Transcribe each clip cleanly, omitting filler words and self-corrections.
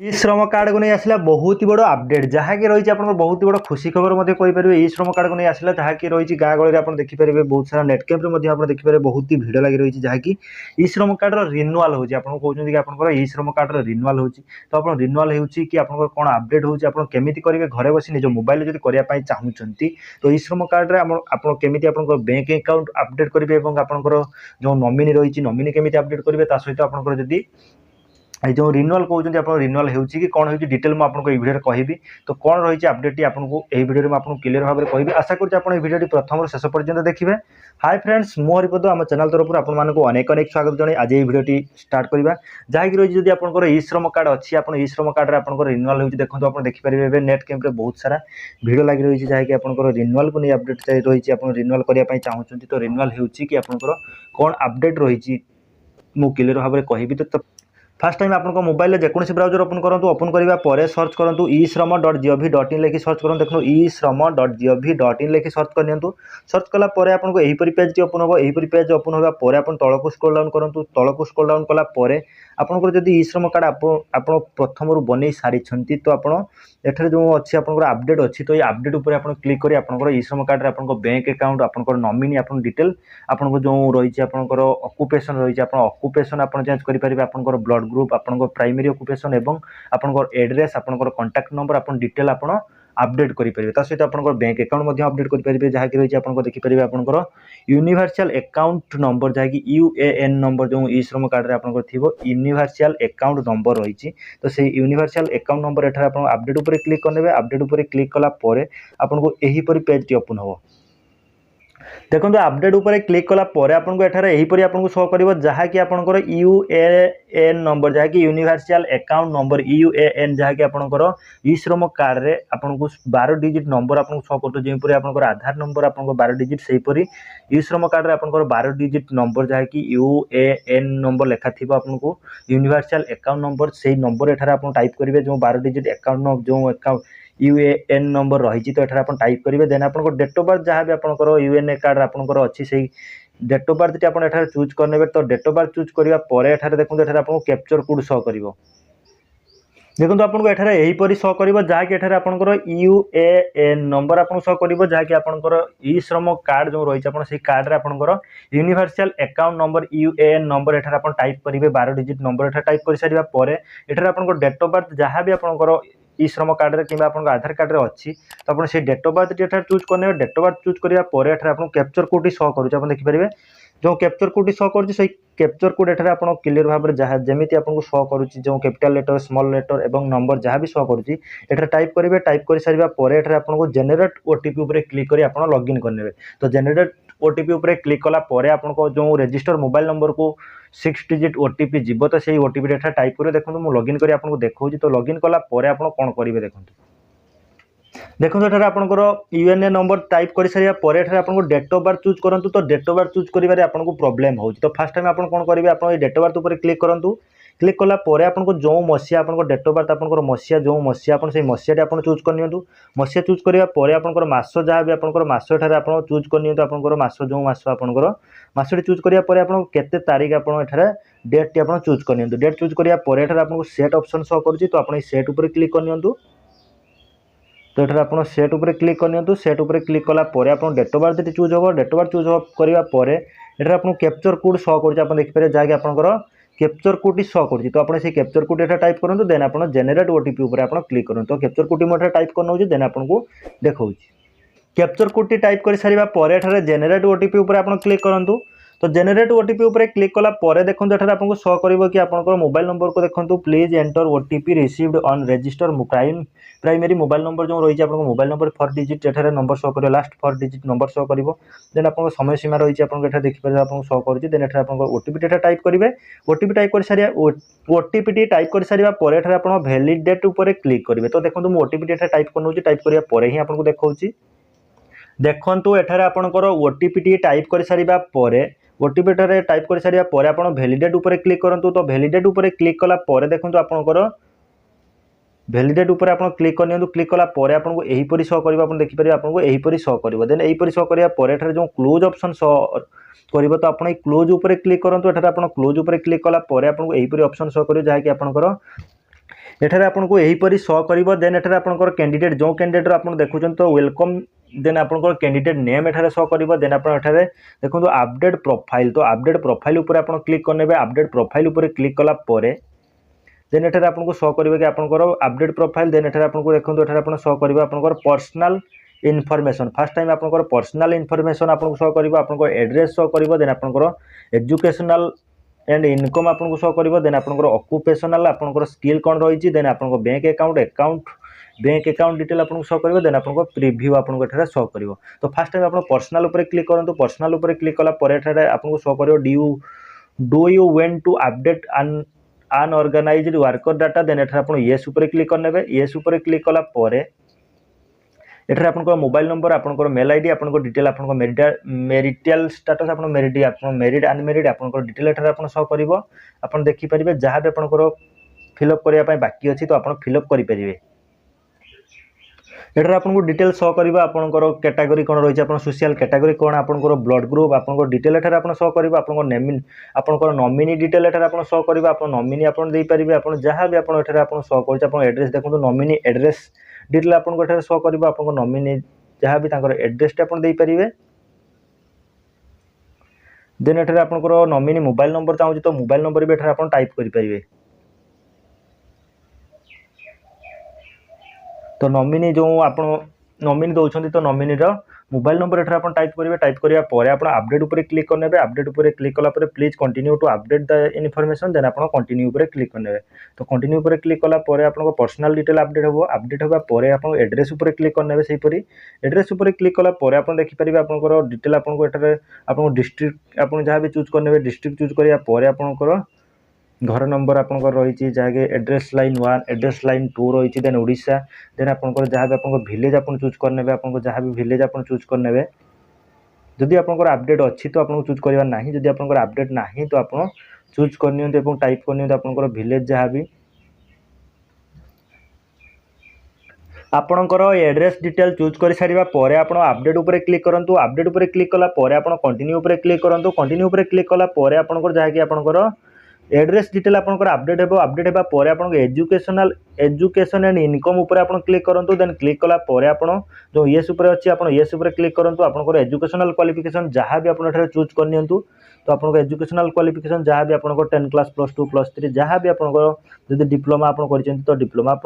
ई श्रम कार्ड को नहीं आसला बहुत ही बड़ अपडेट जहाँकि रही है बहुत ही बड़ खुशी खबर कहीपर ई श्रम कार्ड को नहीं आसला जहाँकि रही गाँ गहली आप देखिपारे बहुत सारा नेट कैम्प्रे देखिपारे बहुत ही भिड़ लगी रही जहाँकि ई श्रम कार्ड रिन्यूआल होती है कहते कि आप ई श्रम कार्ड रिन्यूआल होती तो आप रिन्यूआल हो कि आप कौन अपडेट होमी करेंगे घरे बस निज मोबाइल जब करने चाहूँगी तो ई श्रम कार्ड केमी आप बैंक अकाउंट अपडेट करेंगे और जो नॉमिनी रही नॉमिनी केमी अपडेट करेंगे सहित आप जो रिन्यूअल कहते हैं रिन्यूअल होती कि कौन होती डिटेल मुझे भिडियो कहबी तो कौन रही अपडेट आपको यही भिडियो में क्लियर भाव में कहबी आशा करुँच भिडियो प्रथम शेष पर्यंत देखिए। हाय फ्रेंड्स मु हरिपद आम चैनल तरफ आपको अनेक अनेक स्वागत जन आज ये भिडियो स्टार्ट करवा जहाँकि रही जब आप ई श्रम कार्ड अच्छी आप ई श्रम कार्ड आप रिन्यूअल होती देखो आप देखिपारे नेट कैम्प्रे बहुत सारा भिड़ लगी रही जहाँकि आप रिन्यूअल को नहीं अपडेट रही आप रिन्यूअल करने चाहूँगी तो रिन्यूअल होती कि आप कौन अपडेट रही मु क्लियर भाव में कहबी तो फास्ट टाइम आपको मोबाइल में जेकोसी ब्राउजर ओपन करूँ ओपन करने सर्च करूँ ई श्रम .gov.in लिखि सर्च करूँ देखो ई श्रम .gov.in लिखि सर्च करनी सर्च कलापर आपको यहीपरी पेज ओपन हो यहीपरी पेज ओपन होगा आप तलक स्क्रॉल डाउन करूँ तलक स्क्रॉल डाउन कलापर आपंकर जब ई श्रम कार्ड आप प्रथम बन सारी तो आप एठार जो अच्छी आप अपडेट अच्छी तो ये अपडेट उपर आप क्लिक करें आप ई श्रम कार्ड आप बैंक अकाउंट आप नॉमिनी आप डिटेल आपको जो रही आपंकर ऑक्युपेशन रही ऑक्युपेशन आप चेंज करेंगे आपंकर ब्लड ग्रुप आपंकर प्राइमरी ऑक्युपेशन एवं आपंकर एड्रेस आपंकर कांटेक्ट नंबर आप डिटेल आप अपडेट करेंगे सहित आप बैंक अकाउंट अपडेट करेंगे जहाँकि रही है देखिपारे आपंकर यूनिवर्सल अकाउंट नंबर जहाँकि UAN नंबर जो ई श्रम कार्ड आपंकर थी यूनिवर्सल अकाउंट नंबर रही तो से यूनिवर्सल अकाउंट नंबर एठार आप अपडेट उपर क्लिक करने अपडेट उपर क्लिक कलापर आपको यहीपरी पेज ओपन हो देखो अपडेट उपर क्लिक कलापर आपको एठार यहीपरी आपको शो कर जहाँकि आपंकर UAN नंबर जहाँकि यूनिवर्सल अकाउंट नंबर UAN जहाँकि आपंकर ई श्रम कार्ड रे आपको 12 डिजिट नंबर आपको शो कर जमीपर आपंकर आधार नंबर आपको 12 डिजिट सेहीपरी ई श्रम कार्ड रे आपंकर 12 डिजिट नंबर जहाँकि UAN नंबर लेखा थी आपको यूनिवर्सल अकाउंट नंबर से नंबर एठार आप टाइप करेंगे जो 12 डिजिट अकाउंट जो अकाउंट UAN नंबर रही तो एठार आप टाइप करेंगे देन आप डेट ऑफ बर्थ जहाँ भी आपंकर UAN कार्ड आपंकर अच्छी से डेट ऑफ बर्थ आप चूज करने तो डेट ऑफ बर्थ चूज करने देखो आपको कैप्चर कोड शो कर देखो आपको एठार यहीपरी शो कर जहाँकि एठार आपंकर UAN नंबर आपको शो कर जहाँकि आपंकर ई श्रम कार्ड जो रही है कार्ड आपंकर universal account number UAN number एठार आप टाइप करेंगे 12 डिजिट नंबर एठार टाइप कर सारापर एठार आपंकर डेट ऑफ बर्थ जहाँ भी आपंकर ई श्रम कार्ड रे कि आधार कार्ड रे अच्छी तो आप डेट ऑफ बर्थ एठार चूज करने डेट ऑफ बर्थ चूज करापर एठार आपको कैप्चर कोड शो कर देखिपारे जो कैप्चर कोड शो कर कैप्चर कोड एठार आप क्लियर भाव में जहाँ जमी आपको शो करुच्ची जो कैपिटल लेटर स्मॉल लेटर एवं नंबर जहाँ भी शो करुच्ची एठार टाइप करेंगे टाइप कर सारापर एठार आपको जेनेरेट OTP उपर क्लिक कर लॉगिन करने तो जेनेरेट OTP उपर क्लिक कलापर आपको जो रजिस्टर मोबाइल नंबर को 6 डिजिट OTP जीव तो से OTP एठार टाइप करेंगे देखो मुझे लॉगिन कर आपको देखा तो लॉगिन कलापर आप कौन करेंगे देखो एठार आपंकर UAN नंबर टाइप कर सारापर एठार आपको डेट ऑफ बर्थ चूज करूँ तो डेट ऑफ बर्थ चूज करेंगे आपको प्रोब्लेम हो तो फास्ट टाइम आप कौन करेंगे आप डेट ऑफ बर्थ उपर क्लिक करूँ क्लिक कलापर आपको जो मसीहा आप डेट ऑफ बर्थ आप मसीहा जो मसीहा आप मसीहा आप चूज करनी मसीहा चूज करापर आपंकर मस जहाँ भी आपंकर मस एठार आप चूज करनी आपंकर मस जो मस आपंकर मसटी चूज करापर आप केते तारीख आप डेट टी आप चूज करनी डेट चूज करापर एठार आपको सेट ऑप्शन शो करुच्ची तो आप सेट उपर क्लिक करनी तो एठार आप सेट उपर क्लिक करनी सेट उपर क्लिक कलापर आप डेट ऑफ बर्थ चूज हो डेट ऑफ बर्थ चूज करापर एठार आपको कैप्चर कोड शो कर देखिए जहाँकि आपंकर कैप्चर कोड शो कर तो आपने कैप्चर कोड एठार टाइप करूँ देन आप जेनेरेट OTP उपर आप क्लिक करूँ तो कैप्चर कोड मुझे टाइप कर देन आपको देखा कैप्चर कोड टाइप कर सारापर एठार जेनेरेट OTP उपर आप क्लिक करूँ तो जेनेरेट OTP उपर क्लिक कलापर देखो एठार आपको शो कर कि आपंकर मोबाइल नंबर को देखो please enter OTP received on register primary mobile number जो रही है मोबाइल नंबर 4 डिजिट एठार नंबर शो कर लास्ट 4 डिजिट नंबर शो कर देन आप समय सीमा रही है देखिए आपको शो कर देन एठार आप OTP एठार टाइप करेंगे OTP टाइप कर सारे OTP टाइप कर सारापर एठार आप वैलिडेट उपर क्लिक करेंगे तो देखो मुझे OTP एठार टाइप कर टाइप करापर ही आपको देखा देखो एठार आपंकर OTP टाइप कर सारापर OTP एठार टाइप कर सारापर आप वैलिडेट उपर क्लिक करूँ तो वैलिडेट उपर क्लिक कलापर देखो आपंकर वैलिडेट उपर आप क्लिक करनी क्लिक कलापर आपको यहीपरी शो कर देखिपारे आपको यहीपरी शो कर देन यहीपरी शो करापर एठार जो क्लोज ऑप्शन शो कर तो आप क्लोज उपर क्लिक करूँ एठार आप क्लोज उपर क्लिक कलापर आपको यहीपरी ऑप्शन शो कर जहाँकि आपंकर एठारे आपको यहीपरी शो कर देन एठारे आपंकर कैंडिडेट जो कैंडिडेट आप देखुं तो वेलकम देन आपंकर कैंडिडेट नेम एठारे शो कर देन आप देखो अपडेट प्रोफाइल तो अपडेट प्रोफाइल उपर आप क्लिक करने अपडेट प्रोफाइल उपर क्लिक कला देन एठारे आपको शो कर कि आपंकर अपडेट प्रोफाइल देन एठारे आपको देखो एठारे आप शो कर आपंकर पर्सनल इनफॉरमेशन फर्स्ट टाइम आपंकर पर्सनल इनफॉरमेशन आपको शो कर आपंकर एड्रेस शो कर देन आपंकर एजुकेशनल एंड इनकम आपको शो कर देन आपंकर ऑक्युपेशनल आपंकर स्किल कौन रही देन आपंकर बैंक अकाउंट डिटेल आपको शो कर देन आपंकर प्रीव्यू आपको एठारे शो कर तो फर्स्ट टाइम आप पर्सनल उपर क्लिक करूँ पर्सनल उपर क्लिक कला आपको शो कर do you want to update unorganised worker data then एठारे आप येस उपर क्लिक करने येस उपर क्लिक कला एठारे आपन मोबाइल नंबर आपन मेल आईडी आपन डिटेल आपन मेरिटल स्टेटस आपन मेरिड अनमेरिड आपन डिटेल एठारे आपन शो करिवो आपन देखि परिबे जहाँ भी आपन फिलअप करिया पय बाकी अछि तो आपन फिलअप करि परिबे एठारे आपन डिटेल शो करिवो आपन कैटेगरी कोन रहिछ आपन सोशल कैटेगरी कोन आपन ब्लड ग्रुप आपन डिटेल एठारे आपन शो करिवो आपन नेम आपन नॉमिनी डिटेल एठारे आपन शो करिवो आपन नॉमिनी आपन देई परिबे आपन जहाँ भी आपन एठारे आपन शो करछ आपन एड्रेस देखो नॉमिनी एड्रेस डिटेल आपको एठारे शो कर आपको नॉमिनी जहाँ भी एड्रेस आप पारे देन एठारे आपको नॉमिनी मोबाइल नंबर चाहिए तो मोबाइल नंबर भी एठारे आप टाइप करें तो नॉमिनी जो आप नॉमिनी दौरान तो नॉमिनी मोबाइल नंबर एठारे आप टाइप करेंगे टाइप करा अपडेट उपर क्लिक करने अपडेट उपर क्लिक कला please continue to update the information then आप कंटिन्यू उपर क्लिक करने तो कंटिन्यू उपर क्लिक कला आपको पर्सनल डिटेल अपडेट होगा आप एड्रेस उपर क्लिक करने सेहीपरि एड्रेस उपर क्लिक कला आप देखिपारे आपंकर डिटेल आपको डिस्ट्रिक्ट आप जहाँ भी चूज करने डिस्ट्रिक्ट चूज कराया आपंकर घर नंबर आपंकर रही जहाँकि एड्रेस लाइन 1 एड्रेस लाइन 2 रही देन ओडिशा देन आपंकर जहाँ भी आपंकर विलेज आप चूज करने आपको जहाँ भी विलेज आप चूज करने जदि आपंकर अपडेट अच्छी तो आपको चूज करवा ना जदि आपंकर अपडेट ना तो आप चूज करनी टाइप करनी आपंकर विलेज जहाँ भी आपणकर एड्रेस डिटेल चूज कर सारा आप अपडेट उपर क्लिक करूँ अपडेट उपर क्लिक कला आप कंटिन्यू उपर क्लिक करूँ कंटिन्यू उपर क्लिक कला आपंकर जहाँकि आपंकर एड्रेस डिटेल आपंकर अपडेट हो अपडेट होगा आप एजुकेशन एंड इनकम उपर आप क्लिक करूँ देन क्लिक कला आप जो येस उपर अच्छी आप येस उपर क्लिक करूँ आपंकर एजुकेशनल क्वालिफिकेशन जहाँ भी आप चूज करनी तो आपको एजुकेशनल क्वालिफिकेशन जहाँ भी आपको 10 क्लास +2 +3 जहाँ भी आपको डिप्लोमा आप तो डिप्लोमा आप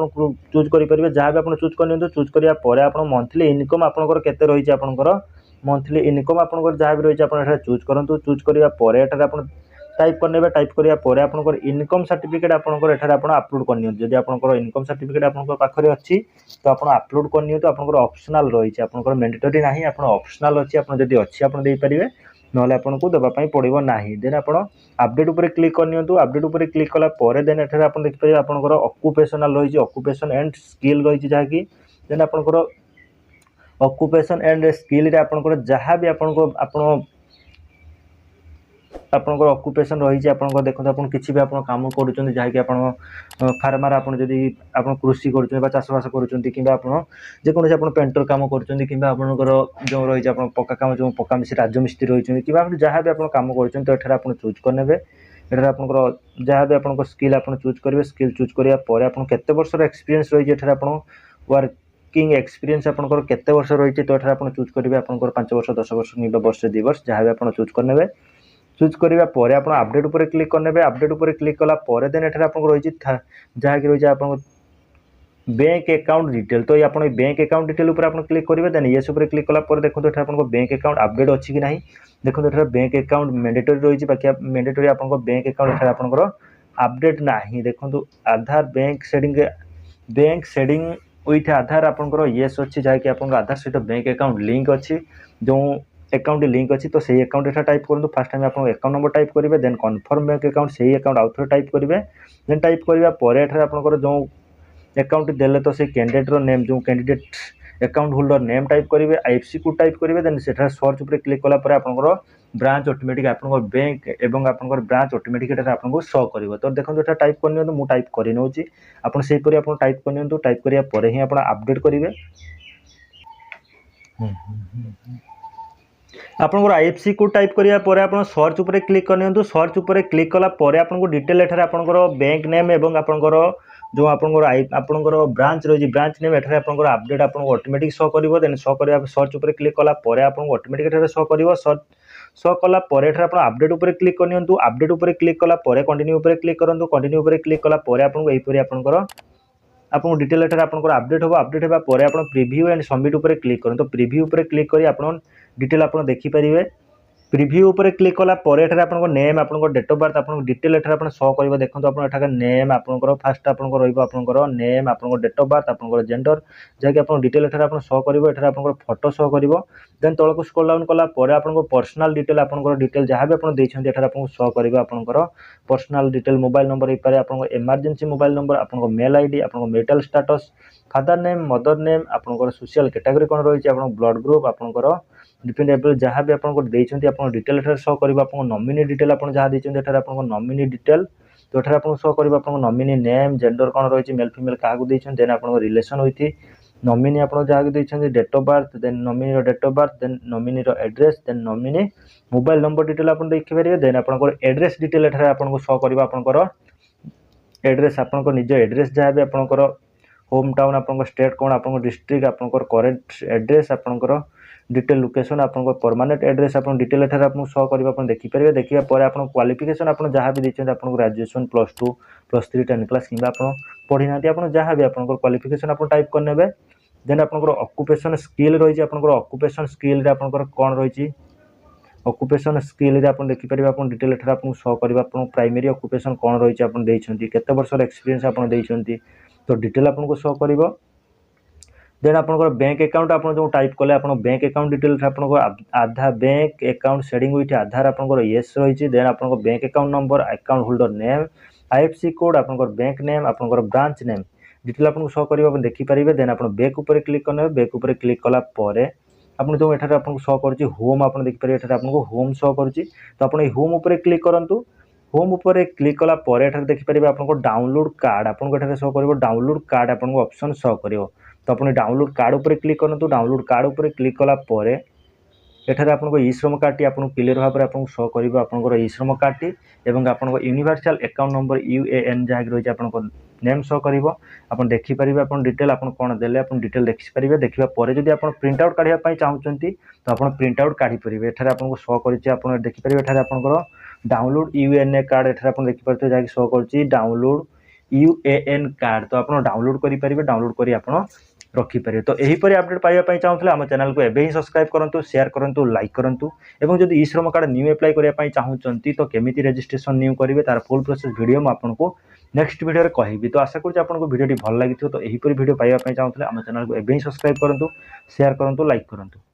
चूज करेंगे जहाँ भी आप चूज करनी चूज कराया आप मंथली इनकम आपंकर केते रही आपंकर मंथली इनकम आपंकर जहाँ भी रही आप चूज करूँ चूज कराया आप टाइप करने टाइप कराया आपंकर इनकम सर्टिफिकेट आपंकर एठारे आप अपलोड करनी जदि आपंकर इनकम सर्टिफिकेट आपंकर पाखरे अच्छी तो आप अपलोड करनी तो आपंकर ऑप्शनल रही आपंकर मैंडेटरी ना आप ऑप्शनल अच्छी आप जदि अच्छी आप दे पारे ना आपको देवाई पड़ो ना देन आप अपडेट उपर क्लिक करनी अपडेट उपर क्लिक कला देन एठारे आप देखिए आपंकर ऑक्युपेशनल रही ऑक्युपेशन एंड स्किल रही जहाँकि देन आपंकर ऑक्युपेशन एंड स्किल आपंकर जहाँ भी आपंकर आपंकर ऑक्युपेशन रही है देखो आप किसी भी आप काम कर जहाँकि आप फार्मर आप कृषि कर चाषबास करोसी आप पेंटर काम कर जो रही है पक्का काम जो पक्का मिस्त्री राजमिस्त्री रही कि जहाँ भी आप काम कर तो ये आप चूज करने एठारे आप जहाँ भी आप स्किल आप चूज करेंगे स्किल चूज कराया आप केते वर्षर एक्सपीरियंस रही है आप वर्किंग एक्सपीरियंस आपंकर केते वर्ष रही तो ये आप चूज करेंगे आपंकर 5 वर्ष 10 वर्ष कि वर्ष 2 वर्ष जहाँ भी आप चूज करने चूज कराया आप अपडेट उपर क्लिक करने अपडेट उपर क्लिक कला देन एठारे आपको रही जहाँकि रही आप बैंक अकाउंट डिटेल तो ये आप बैंक अकाउंट डिटेल उपर आप क्लिक करेंगे देन येस उपर क्लिक कला देखो ये आप बैंक अकाउंट अपडेट अच्छी कि ना देखो ये बैंक अकाउंट मैंडेटरी रही बाकी मैंडेटरी आप बैंक अकाउंट आपंकर अपडेट ना देखो आधार बैंक सेडिंग विथ आधार आपंकर येस अच्छी जहाँकि आप आधार सहित बैंक अकाउंट लिंक अच्छी जो अकाउंट लिंक अच्छी तो सही अकाउंट एटा टाइप करूँ फास्ट टाइम आप अकाउंट नंबर टाइप करेंगे देन कन्फर्म बैंक अकाउंट सही अकाउंट आउ थे टाइप करेंगे देन टाइप कराया आपंकर जो अकाउंट देले तो से कैंडिडेट नेम जो candidate account holder name type करेंगे आईएफएससी कोड टाइप करेंगे देन से सर्च उपर क्लिक कला आपंकर ब्रांच ऑटोमेटिक आपंकर बैंक एवं आपंकर ब्रांच ऑटोमेटिक आपको शो कर तो देखो ये टाइप करनी मुझे टाइप कर नौची आप सेहीपरि आप टाइप करनी टाइप कराया ही आप अपडेट करेंगे आपंकर आईएफएससी कोड टाइप कराया आप सर्च उपर क्लिक करनी सर्च उपर क्लिक कला आपको डिटेल एठारे आपंकर बैंक नेम एवं आपंकर जो आपंकर ब्रांच रही ब्रांच नेम एठारे आपंकर अपडेट आपको ऑटोमेटिक शो कर देन शो कर सर्च उपर क्लिक कला आपको ऑटोमेटिक एठारे शो कर सर्च शो कला आप अपडेट उपर क्लिक करनियंतु अपडेट उपर क्लिक कला कंटिन्यू उपर क्लिक करंतु कंटिन्यू उपर क्लिक कला आपको एहीपरि आपंकर आपको डिटेल एठारे आपंकर अपडेट होबो अपडेट हेबा परे आपण प्रीव्यू एंड सबमिट उपर क्लिक करंतु प्रीव्यू उपर क्लिक करी आपण डिटेल आपण देखि परिबे प्रीव्यू उपर क्लिक कला आपको नेम आपको डेट ऑफ बर्थ आपको डिटेल एठार शो कर देखो आप नेम आपंकर फास्ट आपको रपर नेम आपको डेट ऑफ बर्थ आपको जेंडर जहाँकि आप डिटेल एठार शो कर आपको फोटो शो कर देन तलक स्क्रॉल डाउन कला आपको पर्सनल डिटेल आपको डिटेल जहाँ भी आपको शो कर आपंकर पर्सनल डिटेल मोबाइल नंबर हो पाए आपको इमरजेंसी मोबाइल नंबर आपको मेल आईडी आपको metal status father name mother name आपंकर सोशल कैटेगरी कौन रही है ब्लड ग्रुप आपंकर डिपेंडेबल जहाँ भी आपको डिटेल एठार शो कर आपको नॉमिनी डिटेल आप जहाँ देखते आपको नॉमिनी डिटेल तो एठार आपको शो कर आपको नॉमिनी नेम जेंडर कौन रही मेल फीमेल क्या देते देन आपको रिलेशन विथ नॉमिनी आप जहाँ देखते date of birth then nominee date of birth then nominee address then nominee mobile number detail आप देखिपारे देन आपको एड्रेस डिटेल एठार आपको शो कर आपंकर एड्रेस आपंकर निज एड्रेस जहाँ भी आपंकर होम टाउन आपंकर स्टेट कौन आपंकर डिस्ट्रिक्ट आपंकर करेक्ट एड्रेस आपंकर डिटेल लोकेशन आपंकर परमानेंट एड्रेस आप डिटेल एठार आपको शो कर देखिपारे देखा पर आप क्वालिफिकेशन आप जहाँ भी देखते आपको ग्रेजुएशन +2 +3 10 क्लास कि आप पढ़ी ना आप जहाँ भी आपंकर क्वालिफिकेशन आप टाइप करने देन आपंकर ऑक्युपेशन स्किल रही है ऑक्युपेशन स्किल आपंकर कौन रही ऑक्युपेशन स्किल आप देखिपारे आप डिटेल एठार आपको शो कर प्राइमरी ऑक्युपेशन कौन रही है केते वर्षर एक्सपीरियंस आप देइछंती तो डिटेल आपको शो कर देन आपंकर बैंक अकाउंट आप जो टाइप कले आप बैंक अकाउंट डिटेल आपको आधार बैंक अकाउंट शेडिंग विथ आधार आपंकर येस रही देन आपको bank account number account holder name IFSC code आपंकर बैंक नेम आपंकर ब्रांच नेम डिटेल आपको शो कर देखिपारे देन आप बैक उपर क्लिक करने बैक उपर क्लिक कला आपको जो एठार आपको शो कर होम आप देखिपारे एठार आपको होम शो कर तो आप होम उपर क्लिक करूँ होम उपर क्लिक कला एठार देखिपारे आपको डाउनलोड कार्ड आपको एठार शो कर डाउनलोड कार्ड आपको ऑप्शन शो कर तो आप डाउनलोड कार्ड उपर क्लिक करूँ डाउनलोड कार्ड उपर क्लिक कला एठार आपको ई श्रम कार्ड आपको क्लियर भाव में आपको शो कर आपंकर ई श्रम कार्ड एवं आपको यूनिवर्सल अकाउंट नंबर UAN जहाँ रही आपको नेम शो कर आप देखिपारे आप डिटेल आप कौन देले आप डिटेल देखिपारे देखा जब आप प्रिंट आउट काढ़ापी चाहते तो आप प्रिंट आउट काढ़ी एठार आपको शो कर देखिपारे एठार आपंकर डाउनलोड UAN कार्ड एठार आप देखिपारे जहाँ शो कर डाउनलोड UAN कार्ड तो आप डाउनलोड करेंगे डाउनलोड कर आप रखिपारे तो यहीपरि अपडेट पाइबा चाहूँगा आम चैनल को एवं ही सब्सक्राइब करूँ शेयर करूँ लाइक करूँ और जब ई श्रम कार्ड न्यू अप्लाई करने चाहूँगी तो केमी रजिस्ट्रेशन न्यू करेंगे तार फुल प्रोसेस वीडियो मुझे नेक्स्ट वीडियो में कहबी तो आशा करूँ आपको वीडियो भल लगी तो यहीपरि वीडियो पाइबा चाहूँगा आम चैनल को एवं ही सब्सक्राइब करूँ शेयर करूँ लाइक करूँ।